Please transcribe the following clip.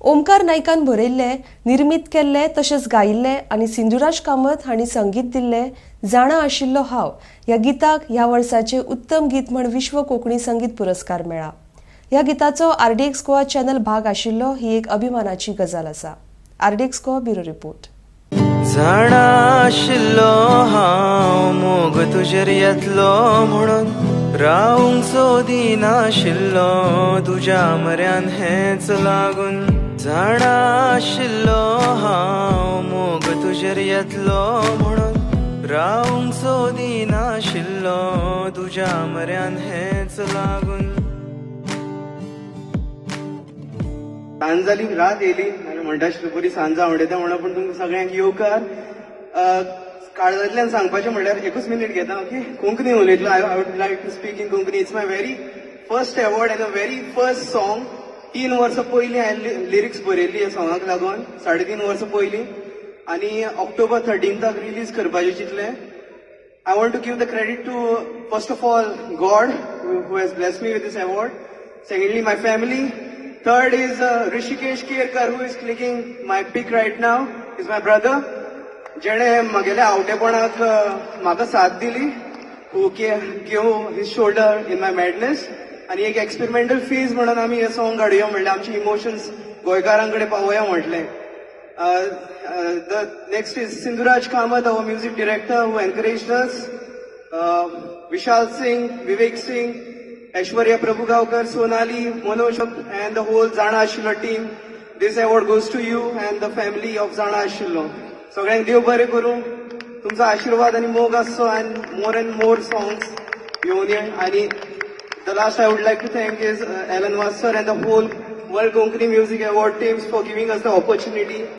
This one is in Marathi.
ओमकार नायकान बरयल्ले, निर्मीत केल्ले तशेंच गायिल्ले आनी सिंधुराज कामत हांणी संगीत दिल्ले जाणा आशिल्लो हांव ह्या गिताक ह्या वर्साचे उत्तम गीत म्हण विश्व कोंकणी संगीत पुरस्कार मेळ्ळा. ह्या गिताचो RDX गोवा चॅनल भाग आशिल्लो ही एक अभिमानाची गजाल आसा. RDX Goa bureau report. जाणा आशिल्लो हांव मोग तुजेर येतलो म्हणून रावूंक सोदिनाशिल्लो तुज्या म्हऱ्यान हेच लागून. जाणा आशिल्लो हांव मोग तुजेर येतलो म्हणून रावूंक सोदिनाशिल्लो तुज्या म्हऱ्यान हेच लागून. सांज जाली, रात येयली आनी म्हणटा आशिल्लो बरी सांज आवडटा म्हणून, पूण तुमकां सगळ्यांक येवकार काळजांतल्यान सांगपाचें म्हणल्यार एकूच मिनीट घेता. ओके, कोंकणी उलयतलो. I would like to speak in Konkani. It's my very first award and a very first song. 3 वर्सां पयलीं हांवें लिरिक्स बरयल्ली ह्या सॉंगाक लागून, 3.5 वर्सां पयलीं, आनी ऑक्टोबर 13 रिलीज करपाचें चिंतलें. I want to give the credit to, first of all, God, who has blessed me with this award. Secondly, my family. Third is Rishikesh Kerkar, who is clicking my pic right now. Is my brother. जेणे म्हगेल्या आवटेपणाक म्हाका साथ दिली, who gave his shoulder in my madness. आनी एक एक्सपेरिमेंटल फेज म्हणून आमी हे सॉंग काडुया म्हणलें, आमचे इमोशन्स गोंयकारांकडे पावया म्हटलें. The next is Sindhuraj Kamath, our music director, who encouraged us. Vishal Singh, Vivek Singh, Aishwarya Prabhugavkar, Sonali, Manoj, and the whole Zana Ashilo team. This award goes to you and the family of Zana Ashilo. सगळ्यांक देव बरें करूं, तुमचो आशीर्वाद आनी मोग आसचो, and more songs घेवन ये. आनी the last I would like to thank is Alan Wasser and the whole World Konkani Music Award teams for giving us the opportunity.